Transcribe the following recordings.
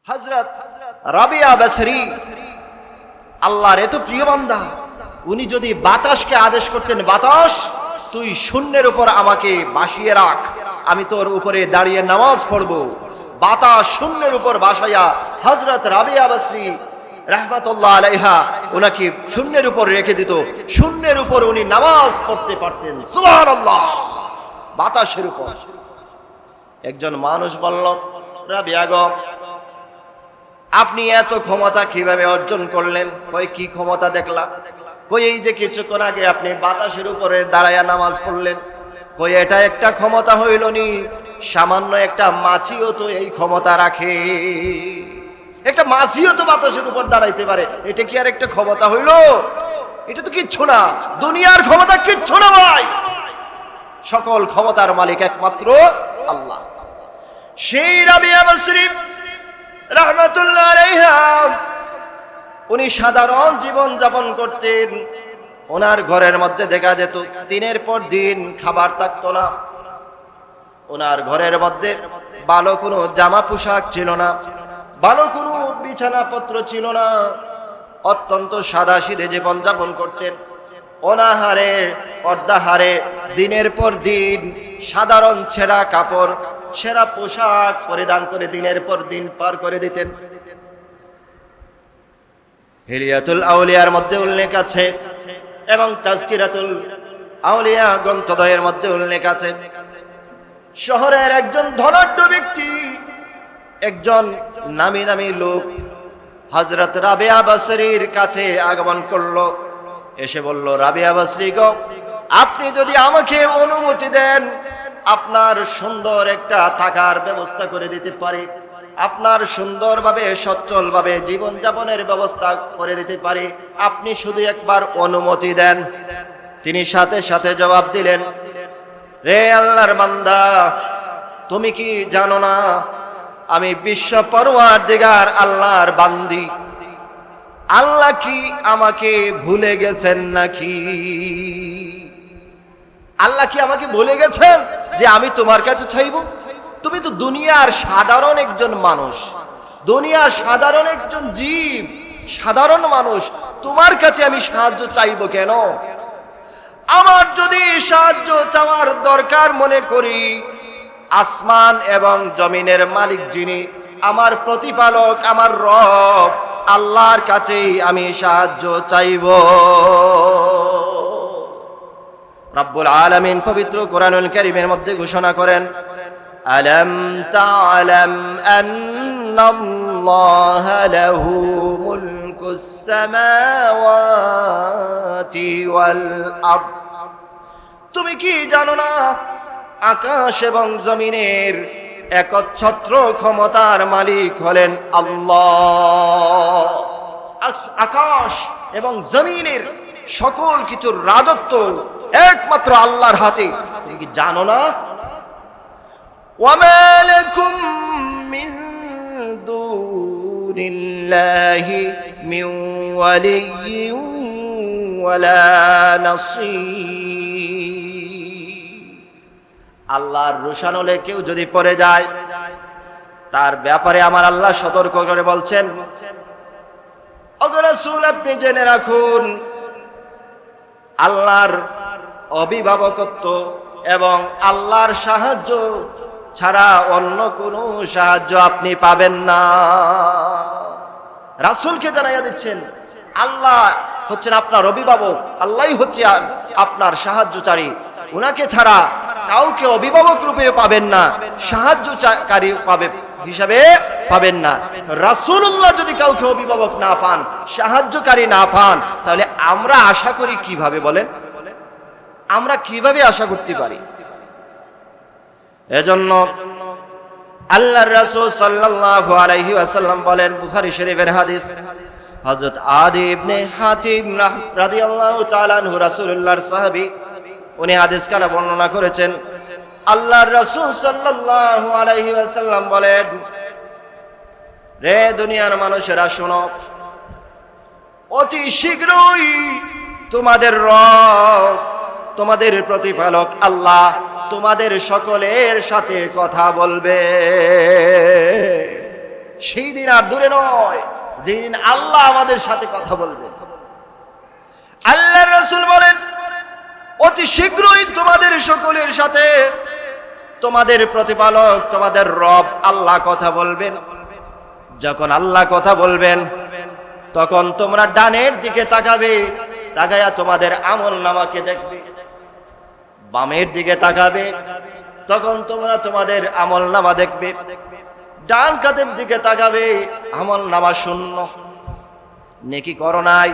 হযরত রাবিয়া বসরি আল্লাহর এত প্রিয় বান্দা, উনি যদি বাতাসকে আদেশ করতেন, বাতাস তুই শূন্যের উপর আমাকে বাসিয়ে রাখ, আমি তোর উপরে দাঁড়িয়ে নামাজ পড়বো, বাতাস শূন্যের উপর বাসাইয়া হযরত রাবিয়া বসরি রাহমাতুল্লাহ আলাইহা ওনাকে শূন্যের উপর রেখে দিত, শূন্যের উপর উনি নামাজ পড়তে পারতেন। সুবহানাল্লাহ। বাতাসের উপর। একজন মানুষ বলল, রাবিয়া গো, আপনি এত ক্ষমতা কিভাবে অর্জন করলেন? কই কি ক্ষমতা দেখলাম? কই এই যে কিছুক্ষণ আগে আপনি বাতাসের উপরে দাঁড়ায়া নামাজ পড়লেন, কই এটা একটা ক্ষমতা হইল নি? সামান্য একটা মাছিও তো এই ক্ষমতা রাখে, একটা মাছিও তো বাতাসের উপর দাঁড়াইতে পারে, এটা কি আর একটা ক্ষমতা হইল? এটা তো কিচ্ছু না, দুনিয়ার ক্ষমতা কিচ্ছু না ভাই। সকল ক্ষমতার মালিক একমাত্র আল্লাহ। সেই রাবিয়া বসরি রাহমাতুল্লাহ আলাইহা উনি সাধারণ জীবন যাপন করতেন। ওনার ঘরের মধ্যে দেখা যেত দিনের পর দিন খাবার থাকতো না, ওনার ঘরের মধ্যে ভালো কোনো জামা পোশাক ছিল না, ভালো কোনো বিছানাপত্র ছিল না, অত্যন্ত সাদাসিধে জীবন যাপন করতেন। অনাহারে অর্ধাহারে দিনের পর দিন সাধারণ ছেঁড়া কাপড়, ছেঁড়া পোশাক পরিধান করে দিনের পর দিন পার করে দিতেন। হিলিয়াতুল আউলিয়ার মধ্যে উল্লেখ আছে এবং তাজকিরাতুল আউলিয়া গ্রন্থদ্বয়ের মধ্যে উল্লেখ আছে, শহরের একজন ধনাঢ্য ব্যক্তি, একজন নামি দামি লোক হযরত রাবিয়া বসরির কাছে আগমন করলো, এসে বলল, রাবিয়া বসরি গো, আপনি যদি আমাকে অনুমতি দেন, আপনার সুন্দর একটা থাকার ব্যবস্থা করে দিতে পারি, আপনার সুন্দরভাবে সচ্ছলভাবে জীবনযাপনের ব্যবস্থা করে দিতে পারি, আপনি শুধু একবার অনুমতি দেন। তিনি সাথে সাথে জবাব দিলেন, রে আল্লাহর বান্দা, তুমি কি জানো না আমি বিশ্ব পরওয়ারদিগার আল্লাহর বান্দি? আল্লাহ কি আমাকে ভুলে গেছেন নাকি? আল্লাহ কি আমাকে ভুলে গেছেন যে আমি তোমার কাছে চাইব? তুমি তো দুনিয়ার সাধারণ একজন মানুষ, দুনিয়ার সাধারণ একজন জীব, সাধারণ মানুষ, তোমার কাছে আমি সাহায্য চাইব কেন? আমার যদি সাহায্য চাওয়ার দরকার মনে করি, আসমান এবং জমিনের মালিক যিনি, আমার প্রতিপালক, আমার রব আল্লাহর কাছেই আমি সাহায্য চাইব। রব্বুল আলামিন পবিত্র কোরআনুল কারীমের মধ্যে ঘোষণা করেন, আলাম তা'লাম আন্নাল্লাহা লাহু মুলকুস সামাওয়াতি ওয়াল আরদ। তুমি কি জানো না আকাশ এবং জমিনের একচ্ছত্র ক্ষমতার মালিক হলেন আল্লাহ। আকাশ এবং জমিনের সকল কিছুর রাজত্ব একমাত্র আল্লাহর হাতে, তুমি কি জানো না? ওয়ামা লাকুম মিন দুনিল্লাহি মিন ওয়ালিয়্যিন ওয়ালা নাসীর। আল্লাহর রোশানলে কেউ যদি পড়ে যায়, তার ব্যাপারে আমার আল্লাহ সতর্ক করে বলছেন, ওগো রাসূল, আপনি জেনে রাখুন, আল্লাহর অভিভাবকত্ব এবং আল্লাহর সাহায্য ছাড়া অন্য কোনো সাহায্য আপনি পাবেন না। রাসূলকে জানাইয়া দিচ্ছেন, আল্লাহ হচ্ছেন আপনার অভিভাবক, আল্লাহই হচ্ছে আপনার সাহায্যকারী, উনাকে ছাড়া কাউকে অভিভাবক রূপে পাবেন না, সাহায্যকারী হিসাবে পাবেন না। রাসূলুল্লাহ যদি কাউকে অভিভাবক না পান, সাহায্যকারী না পান, তাহলে আমরা আশা করি কিভাবে? বলেন, আমরা কিভাবে আশা করতে পারি? এজন্য আল্লাহর রাসূল সাল্লাল্লাহু আলাইহি ওয়াসাল্লাম বলেন, বুখারী শরীফের হাদিস, হযরত আদি ইবনে হাতিম রাদিয়াল্লাহু তাআলা আনহু, রাসূলুল্লাহর সাহাবী, উনি হাদিস কানা বর্ণনা করেছেন, আল্লাহর রাসূল সাল্লাল্লাহু আলাইহি ওয়াসাল্লাম বলেন, রে দুনিয়ার মানুষেরা শোনো, অতি শীঘ্রই তোমাদের রব, তোমাদের প্রতিপালক আল্লাহ তোমাদের সকলের সাথে কথা বলবে। সেই দিন আর দূরে নয় যেদিন আল্লাহ আমাদের সাথে কথা বলবে। আল্লাহর রাসূল বলেন, অতি শীঘ্রই তোমাদের সকলের সাথে তোমাদের প্রতিপালক তোমাদের রব আল্লাহ কথা বলবেন। যখন আল্লাহ কথা বলবেন তখন তোমরা ডানের দিকে তাকাবে, তাকায়া তোমাদের আমলনামাকে দেখবে। বামের দিকে তাকাবে, তখন তোমরা তোমাদের আমলনামা দেখবে। ডান কাতের দিকে তাকাবে, আমলনামা শূন্য, নেকি করো নাই,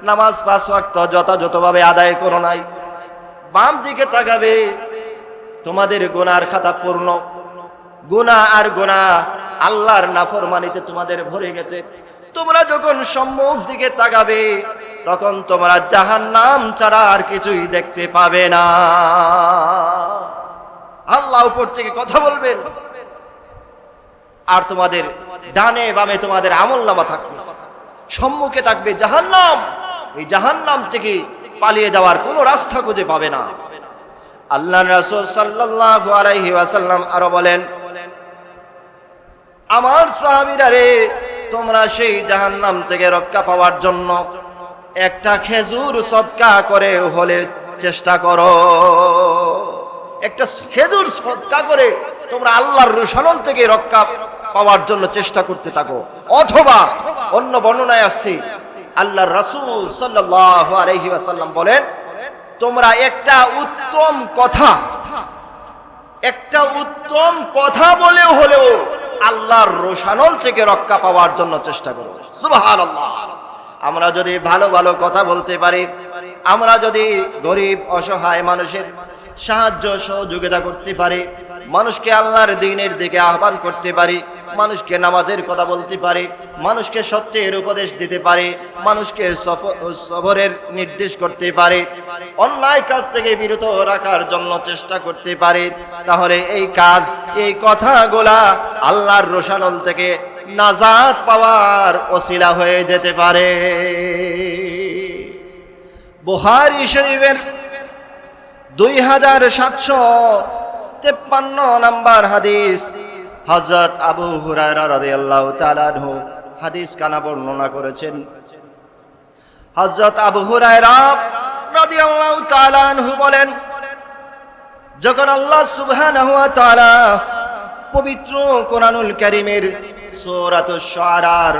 নামাজ 5 ওয়াক্ত যথাযথভাবে আদায় করো নাই। বাম দিকে তাকাবে, তোমাদের গুনার খাতা পূর্ণ, গুনাহ আর গুনাহ, আল্লাহর নাফরমানিতে তোমাদের ভরে গেছে। তোমরা যখন সম্মুখ দিকে তাকাবে তখন তোমরা জাহান্নাম ছাড়া আর কিছুই দেখতে পাবে না। আল্লাহ উপর থেকে কথা বলবেন, আর তোমাদের ডানে বামে তোমাদের আমলনামা থাকবে। সম্মুখে থাকবে জাহান্নাম, এই জাহান্নাম থেকে পালিয়ে যাওয়ার কোনো রাস্তা খুঁজে পাবে না। আল্লাহর রাসূল সাল্লাল্লাহু আলাইহি ওয়াসাল্লাম আরো বলেন, আমার সাহাবীরা রে, তোমরা সেই জাহান্নাম থেকে রক্ষা পাওয়ার জন্য একটা খেজুর সদকা করে হলে চেষ্টা করো। একটা খেজুর সদকা করে তোমরা আল্লাহর রোশানল থেকে রক্ষা পাওয়ার জন্য চেষ্টা করতে থাকো। অথবা অন্য বর্ণনায় আসছে আল্লাহর রাসূল সাল্লাল্লাহু আলাইহি ওয়াসাল্লাম বলেন, তোমরা একটা উত্তম কথা বলেও হলেও আল্লাহর রোশানল থেকে রক্ষা পাওয়ার জন্য চেষ্টা করো। সুবহানাল্লাহ। আমরা যদি ভালো ভালো কথা বলতে পারি, আমরা যদি গরিব অসহায় মানুষের সাহায্য সহযোগিতা করতে পারি, মানুষকে আল্লাহর দ্বীনের দিকে আহ্বান করতে পারি, মানুষকে নামাজের কথা বলতে পারি, মানুষকে সত্যের উপদেশ দিতে পারি, মানুষকে সবরের নির্দেশ করতে পারি, অন্যায় কাজ থেকে বিরত রাখার জন্য চেষ্টা করতে পারি, তাহলে এই কাজ, এই কথাগুলা আল্লাহর রোশানল থেকে নাজাত পাওয়ার ওসিলা হয়ে যেতে পারে। বুখারী শরীফের 2753 নম্বর হাদিস, হযরত আবু হুরায়রা রাদিয়াল্লাহু তাআলা আনহু হাদিস কানা বর্ণনা করেছেন। হযরত আবু হুরায়রা রাদিয়াল্লাহু তাআলা আনহু বলেন, যখন আল্লাহ সুবহানাহু ওয়া তাআলা পবিত্র কোরআনুল কারীমের সূরাতুশ শুআরার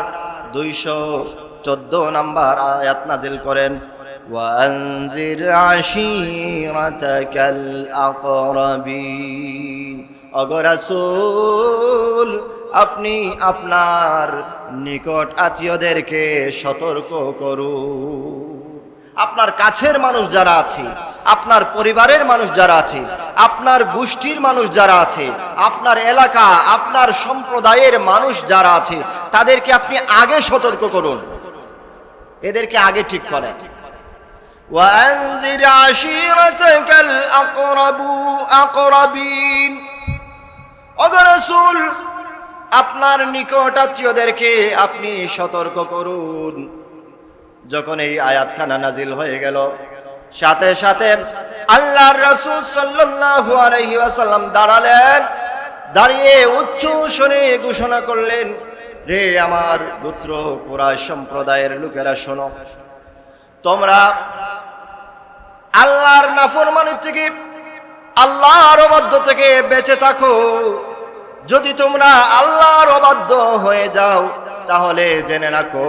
214 নম্বর আয়াত নাযিল করেন, وأنذر عشيرتك الأقربين, ওগো রাসূল, আপনি আপনার নিকট আত্মীয়দেরকে সতর্ক করুন। আপনার কাছের মানুষ যারা আছে, আপনার পরিবারের মানুষ যারা আছে, আপনার গোষ্ঠীর মানুষ যারা আছে, আপনার এলাকা, আপনার সম্প্রদায়ের মানুষ যারা আছে, তাদেরকে আপনি আগে সতর্ক করুন, এদেরকে আগে ঠিক করেন। وأنذر عشيرتك الأقربين, ওগো রাসূল, আপনার নিকট আত্মীয়দেরকে আপনি সতর্ক করুন। যখন এই আয়াতখানা নাজিল হয়ে গেল, সাথে সাথে আল্লাহর রাসূল সাল্লাল্লাহু আলাইহি ওয়াসাল্লাম দাঁড়ালেন, দাঁড়িয়ে উচ্চ স্বরে ঘোষণা করলেন, রে আমার গোত্র কুরাইশ সম্প্রদায়ের লোকেরা শোনো, তোমরা আল্লাহর নাফরমানি থেকে, আল্লাহর অবাধ্য থেকে বেঁচে থাকো। যদি তোমরা আল্লাহর অবাধ্য হয়ে যাও তাহলে জেনে রাখো,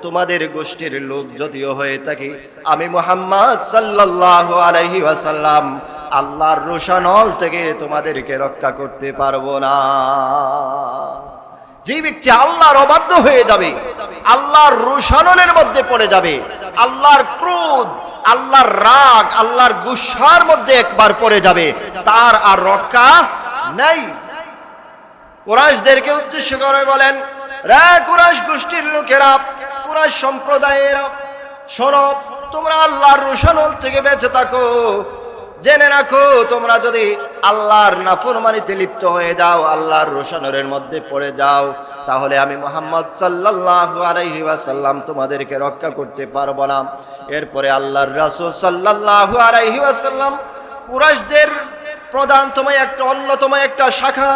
তোমাদের গোষ্ঠীর লোক যদিও হয়ে থাকে, আমি মুহাম্মদ সাল্লাল্লাহু আলাইহি ওয়াসাল্লাম আল্লাহর রোশানল থেকে তোমাদেরকে রক্ষা করতে পারবো না। যে ব্যক্তি আল্লাহর অবাধ্য হয়ে যাবে, আল্লাহর রোশানলের মধ্যে পড়ে যাবে, আল্লাহর ক্রোধ, আল্লাহর রাগ, আল্লাহর গুসার মধ্যে একবার পড়ে যাবে, তার আর রক্ষা নেই। কুরাইশদেরকে উদ্দেশ্য করে বলেন, রে কুরাইশ গোষ্ঠীর লোকেরা, কুরাইশ সম্প্রদায়ের, শোনো, তোমরা আল্লাহর রোশানল থেকে বেঁচে থাকো। জেনে রাখো, তোমরা যদি আল্লাহর নাফরমানিতে লিপ্ত হয়ে যাও, আল্লাহর রোশানলের মধ্যে পড়ে যাও, তাহলে আমি মুহাম্মদ সাল্লাল্লাহু আলাইহি ওয়াসাল্লাম তোমাদেরকে রক্ষা করতে পারবো না। এরপরে আল্লাহর রাসূল সাল্লাল্লাহু আলাইহি ওয়াসাল্লাম কুরাইশদের অন্যতম একটা শাখা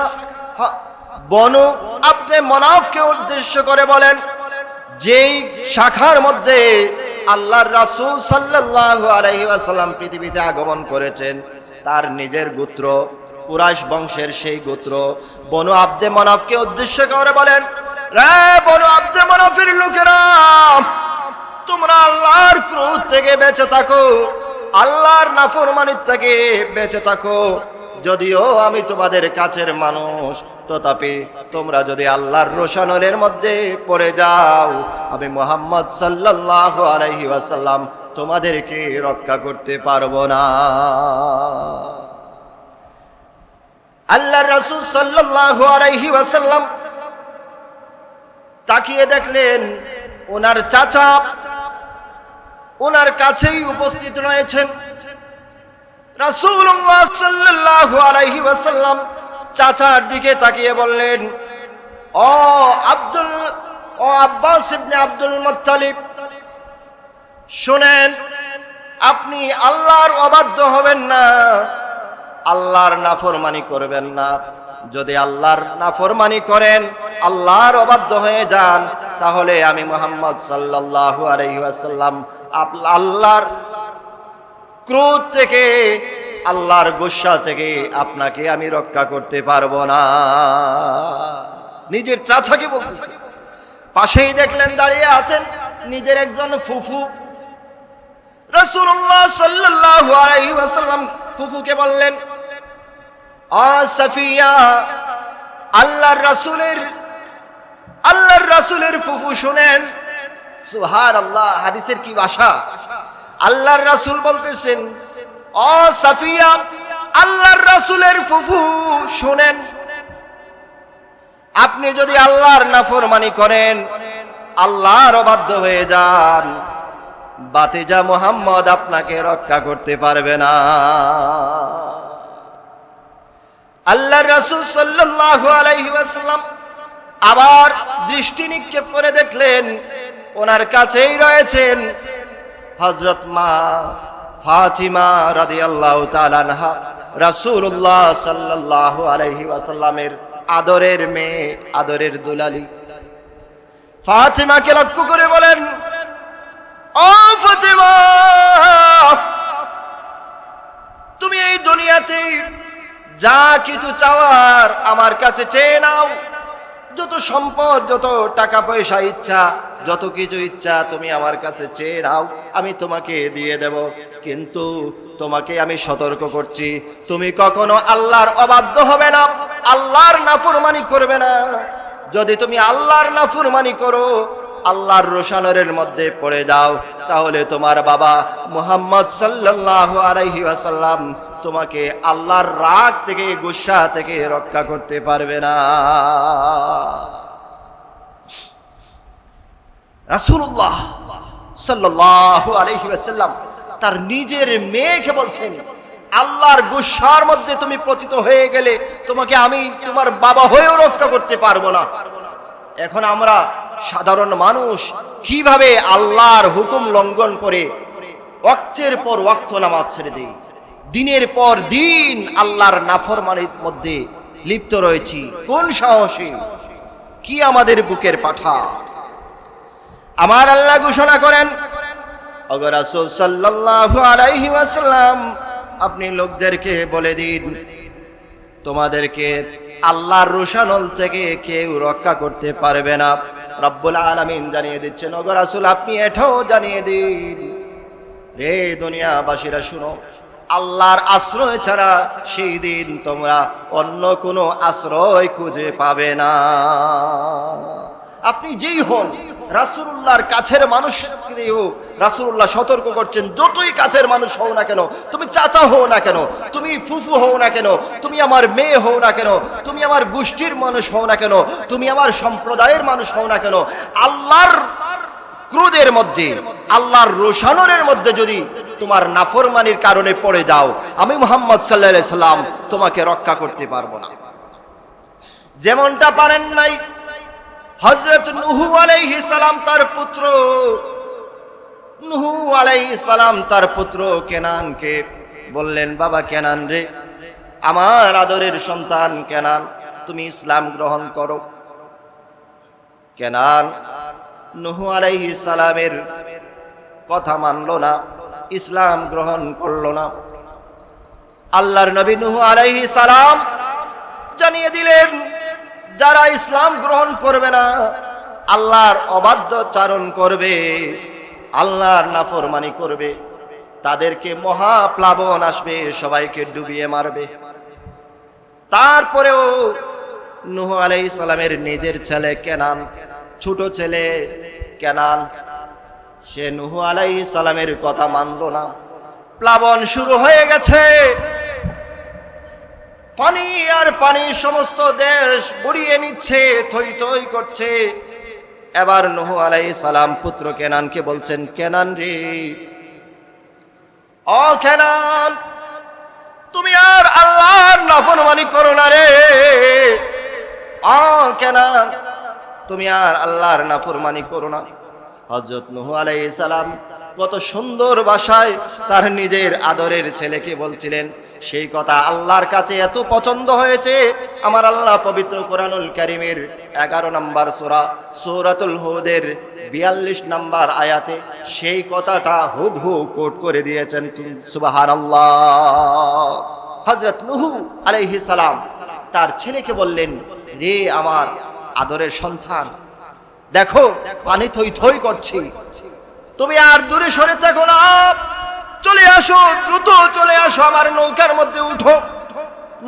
বনু আব্দে মনাফকে উদ্দেশ্য করে বলেন, যেই শাখার মধ্যে আল্লাহর রাসূল সাল্লাল্লাহু আলাইহি ওয়াসাল্লাম পৃথিবীতে আগমন করেছেন, তার নিজের গোত্র কুরাইশ বংশের সেই গোত্র বনু আব্দে মনাফকে উদ্দেশ্য করে বলেন, রে বনু আব্দে মনাফের লোকেরা, তোমরা আল্লাহর ক্রোধ থেকে বেঁচে থাকো, আল্লাহর নাফরমানি থেকে বেঁচে থাকো। যদিও আমি তোমাদের কাছের মানুষ, তথাপি তোমরা যদি আল্লাহর রোশানলের মধ্যে পড়ে যাও, আমি মুহাম্মদ সাল্লাল্লাহু আলাইহি ওয়াসাল্লাম তোমাদেরকে রক্ষা করতে পারবো না। আল্লাহর রাসূল সাল্লাল্লাহু আলাইহি ওয়াসাল্লাম তাকিয়ে দেখলেন ওনার চাচা ওনার কাছেই উপস্থিত রয়েছেন। রাসূলুল্লাহ সাল্লাল্লাহু আলাইহি ওয়াসাল্লাম চাচার দিকে তাকিয়ে বললেন, ও আব্বাস ইবনে আব্দুল মুত্তালিব, শুনেন, আপনি আল্লাহর অবাধ্য হবেন না, আল্লাহর নাফরমানি করবেন না। যদি আল্লাহর নাফরমানি করেন, আল্লাহর অবাধ্য হয়ে যান, তাহলে আমি মুহাম্মদ সাল্লাল্লাহু আলাইহি ওয়াসাল্লাম আল্লাহর ক্রোধ থেকে, আল্লাহর গুসা থেকে আপনাকে আমি রক্ষা করতে পারবো না। নিজের চাচাকে বলতেছে। পাশেই দেখলেন দাঁড়িয়ে আছেন নিজের একজন ফুফু। রাসূলুল্লাহ সাল্লাল্লাহু আলাইহি ওয়াসাল্লাম ফুফুকে বললেন, সাফিয়া, আল্লাহর রাসূলের ফুফু শুনেন। সুবহানাল্লাহ, হাদিসের কি ভাষা! আল্লাহর রাসূল বলতেছেন, ও সাফিয়া, আল্লাহর রাসূলের ফুফু শুনেন, আপনি যদি আল্লাহর নাফরমানি করেন, আল্লাহর অবাধ্য হয়ে যান, বাতিজা মুহাম্মদ আপনাকে রক্ষা করতে পারবে না। আল্লাহর রাসূল সাল্লাল্লাহু আলাইহি ওয়াসাল্লাম আবার দৃষ্টি নিক্ষেপ করে দেখলেন ওনার কাছেই রয়েছেন হযরত মা ফাতিমা রাদিয়াল্লাহু তাআলা আনহা, রাসূলুল্লাহ সাল্লাল্লাহু আলাইহি ওয়াসাল্লামের আদরের মেয়ে, আদরের দুলালি। ফাতিমাকে লক্ষ্য করে বলেন, ও ফাতিমা, তুমি এই দুনিয়াতে যা কিছু চাওয়ার আমার কাছে চেয়ে নাও, যত সম্পদ, যত টাকা পয়সা ইচ্ছা, যত কিছু ইচ্ছা তুমি আমার কাছে চেয়ে নাও, আমি তোমাকে দিয়ে দেব। কিন্তু তোমাকে আমি সতর্ক করছি, তুমি কখনো আল্লাহর অবাধ্য হবে না, আল্লাহর নাফরমানি করবে না। যদি তুমি আল্লাহর নাফরমানি করো, আল্লাহর রোশানরের মধ্যে পড়ে যাও, তাহলে তোমার বাবা মুহাম্মদ সাল্লাল্লাহু আলাইহি ওয়াসাল্লাম তোমাকে আল্লাহর রাগ থেকে, গুসা থেকে রক্ষা করতে পারবে না। রাসূলুল্লাহ সাল্লাল্লাহু আলাইহি ওয়াসাল্লাম তার নিজের মেয়েকে বলছেন, আল্লাহর গুসার মধ্যে তুমি পতিত হয়ে গেলে তোমাকে আমি তোমার বাবা হয়েও রক্ষা করতে পারবো না। এখন আমরা সাধারণ মানুষ কিভাবে আল্লাহর হুকুম লঙ্ঘন করে ওয়াক্তের পর ওয়াক্ত নামাজ ছেড়ে দেই, দিনের পর দিন আল্লাহর নাফরমানির মধ্যে লিপ্ত রয়েছি। কোন সাহসে, কি আমাদের বুকের পাঠা! আমার আল্লাহ ঘোষণা করেন, ওগো রাসূল সাল্লাল্লাহু আলাইহি ওয়াসাল্লাম, আপনি লোকদেরকে বলে দিন, তোমাদেরকে আল্লাহর রোশানল থেকে কেউ রক্ষা করতে পারবে না। রব্বুল আলামিন জানিয়ে দিচ্ছেন, ওগো রাসূল আপনি এটাও জানিয়ে দিন, রে দুনিয়াবাসীরা শুনো, আল্লাহর আশ্রয় ছাড়া সেই দিন তোমরা অন্য কোনো আশ্রয় খুঁজে পাবে না। আপনি যেই হন, রাসূলুল্লাহর কাছের মানুষ হোক, রাসূলুল্লাহ সতর্ক করছেন, যতই কাছের মানুষ হও না কেন, তুমি চাচা হও না কেন, তুমি ফুফু হও না কেন, তুমি আমার মেয়ে হও না কেন, তুমি আমার গোষ্ঠীর মানুষ হও না কেন, তুমি আমার সম্প্রদায়ের মানুষ হও না কেন, আল্লাহর ক্রোধের মধ্যে, আল্লাহর রোশানরের মধ্যে যদি তোমার নাফরমানির কারণে পড়ে যাও, আমি মুহাম্মদ সাল্লাল্লাহু আলাইহি সাল্লাম তোমাকে রক্ষা করতে পারবো না। যেমনটা পারেন নাই হযরত নূহ আলাইহিস সালাম তার পুত্র, নূহ আলাইহিস সালাম তার পুত্র কেনানকে বললেন, বাবা কেনান রে, আমার আদরের সন্তান কেনান, তুমি ইসলাম গ্রহণ করো। কেনান নূহ আলাইহিস সালামের কথা মানলো না, ইসলাম গ্রহণ করলো না। আল্লাহর নবী নূহ আলাইহিস সালাম জানিয়ে দিলেন, যারা ইসলাম গ্রহণ করবে না, আল্লাহর অবাধ্যচারণ করবে, আল্লাহর নাফরমানি করবে, তাদেরকে মহাপ্লাবন আসবে, সবাইকে ডুবিয়ে মারবে। তারপরেও নূহ আলাইহিস সালামের নিজের ছেলে কেনান, ছোট ছেলে কেনান, সে নূহ আলাইহিস সালামের কথা মানলো না। প্লাবন শুরু হয়ে গেছে, পানি আর পানি সমস্ত দেশ বুড়িয়ে নিচ্ছে, থই থই করছে। এবার নূহ আলাইহিস সালাম পুত্র কেনানকে বলছেন, কেনান রে, ও কেনান, তুমি আর আল্লাহর নাফরমানি করো না রে। ও কেনান, তুমি আর আল্লাহর নাফরমানি করো না। হযরত নূহ আলাইহিস সালাম কত সুন্দর ভাষায় তার নিজের আদরের ছেলেকে বলছিলেন, সেই কথা আল্লাহর কাছে এত পছন্দ হয়েছে। আমার আল্লাহ পবিত্র কোরআনুল কারীমের 11 নম্বর সূরা সূরাতুল হুদের 42 নম্বর আয়াতে সেই কথাটা হুবহু কোট করে দিয়েছেন। সুবহানাল্লাহ। হযরত নূহ আলাইহিস সালাম তার ছেলেকে বললেন, রে আমার আদরের সন্তান, দেখো পানি থই থই করছে, তুমি আর দূরে সরে থাকো না, চলে আসো, দ্রুত চলে আসো, আমার নৌকার মধ্যে উঠো।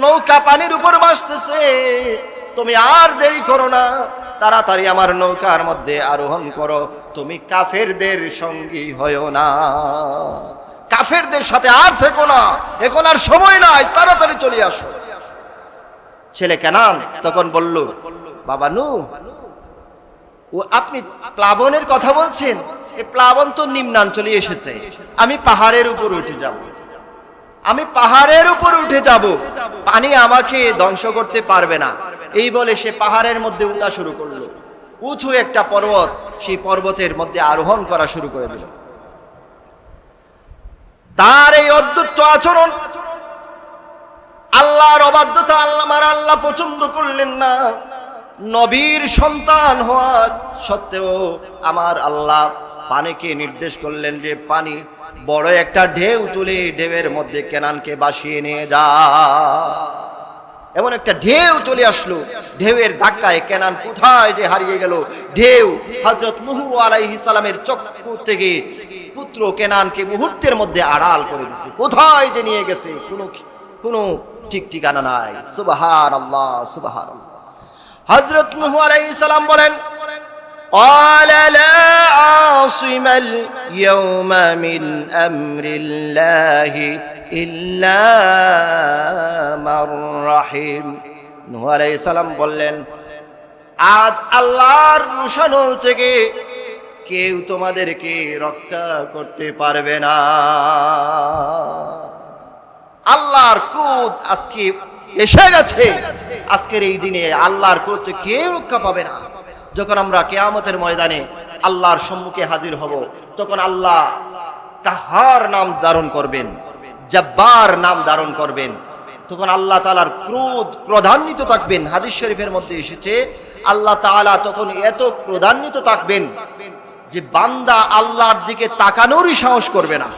নৌকা পানির উপর ভাসতেছে, তুমি আর দেরি করো না, তাড়াতাড়ি আমার নৌকার মধ্যে আরোহণ করো। তুমি কাফেরদের সঙ্গী হয়ো না, কাফেরদের সাথে আর থেকো না, এখন আর সময় নাই, তাড়াতাড়ি চলে আসো। ছেলে কেনান তখন বলল, বাবা নূহ, ও আপনি প্লাবনের কথা বলছেন, এই প্লাবন তো নিম্নাঞ্চলে এসেছে, আমি পাহাড়ের উপর উঠে যাব, আমি পাহাড়ের উপর উঠে যাব, পানি আমাকে ধ্বংস করতে পারবে না। এই বলে সে পাহাড়ের মধ্যে উঠা শুরু করলো। উঁচু একটা পর্বত, সেই পর্বতের মধ্যে আরোহণ করা শুরু করে দিল। তার এই অদ্ভুত আচরণ, আল্লাহর অবাধ্যতা আল্লাহ পছন্দ করলেন না। নবীর সন্তান হওয়া সত্ত্বেও আমার আল্লাহ পানিকে নির্দেশ করলেন যে পানি বড় একটা ঢেউ তুলে ঢেউয়ের মধ্যে কেনানকে ভাসিয়ে নিয়ে যা। এমন একটা ঢেউ চলে আসলো, ঢেউয়ের ধাক্কায় কেনান কোথায় যে হারিয়ে গেল। ঢেউ হযরত নূহ আলাইহিস সালামের চক্ষু থেকে পুত্র কেনানকে মুহূর্তের মধ্যে আড়াল করে দিয়েছে, কোথায় যে নিয়ে গেছে কোনো ঠিক ঠিকানা নাই। সুবহানাল্লাহ, সুবহানাল্লাহ। হযরত নূহ আলাইহিস সালাম বলেন, قال لا عاصم اليوم من أمر الله إلا من رحم। নূহ আলাইহিস সালাম বললেন, আজ আল্লাহর রোশানল থেকে কেউ তোমাদেরকে রক্ষা করতে পারবে না। আল্লাহর ক্রোধ আজকে এসে গেছে। আজকের এই দিনে আল্লাহর ক্রোধ থেকে কেউ রক্ষা পাবে না। যখন আমরা কিয়ামতের ময়দানে আল্লাহর সম্মুখে হাজির হব, তখন আল্লাহ কাহার নাম ধারণ করবেন, জব্বার নাম ধারণ করবেন। তখন আল্লাহ তাআলার ক্রোধান্বিত থাকবেন। হাদিস শরীফের মধ্যে এসেছে, আল্লাহ তাআলা তখন এত ক্রোধান্বিত থাকবেন যে বান্দা আল্লাহর দিকে তাকানোরই সাহস করবে না।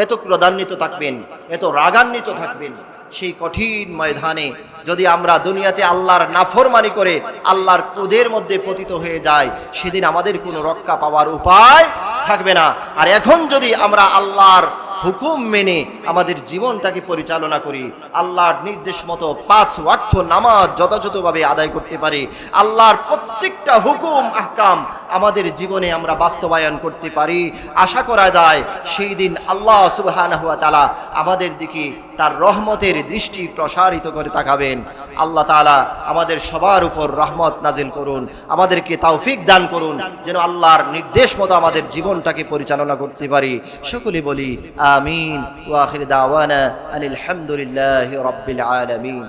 এত ক্রোধান্বিত থাকবেন, এত রাগান্বিত থাকবেন। সেই কঠিন ময়দানে যদি আমরা দুনিয়াতে আল্লাহর নাফরমানি করে আল্লাহর ক্রোধের মধ্যে পতিত হয়ে যাই, সেদিন আমাদের কোনো রক্ষা পাওয়ার উপায় থাকবে না। আর এখন যদি আমরা আল্লাহর হুকুম মেনে আমাদের জীবনটাকে পরিচালনা করি, আল্লাহর নির্দেশ মতো 5 ওয়াক্ত নামাজ যথাযথভাবে আদায় করতে পারি, আল্লাহর প্রত্যেকটা হুকুম আহকাম আমাদের জীবনে আমরা বাস্তবায়ন করতে পারি, আশা করা যায় সেই দিন আল্লাহ সুবহানাহু ওয়া তাআলা আমাদের দিকে তার রহমতের দৃষ্টি প্রসারিত করে তাকাবেন। আল্লাহ তাআলা আমাদের সবার উপর রহমত নাজিল করুন, আমাদেরকে তৌফিক দান করুন, যেন আল্লাহর নির্দেশ মতো আমাদের জীবনটাকে পরিচালনা করতে পারি। সকলে বলি আমিন। ওয়া আখির দাওয়ানা আনিল হামদুলিল্লাহি রাব্বিল আলামিন।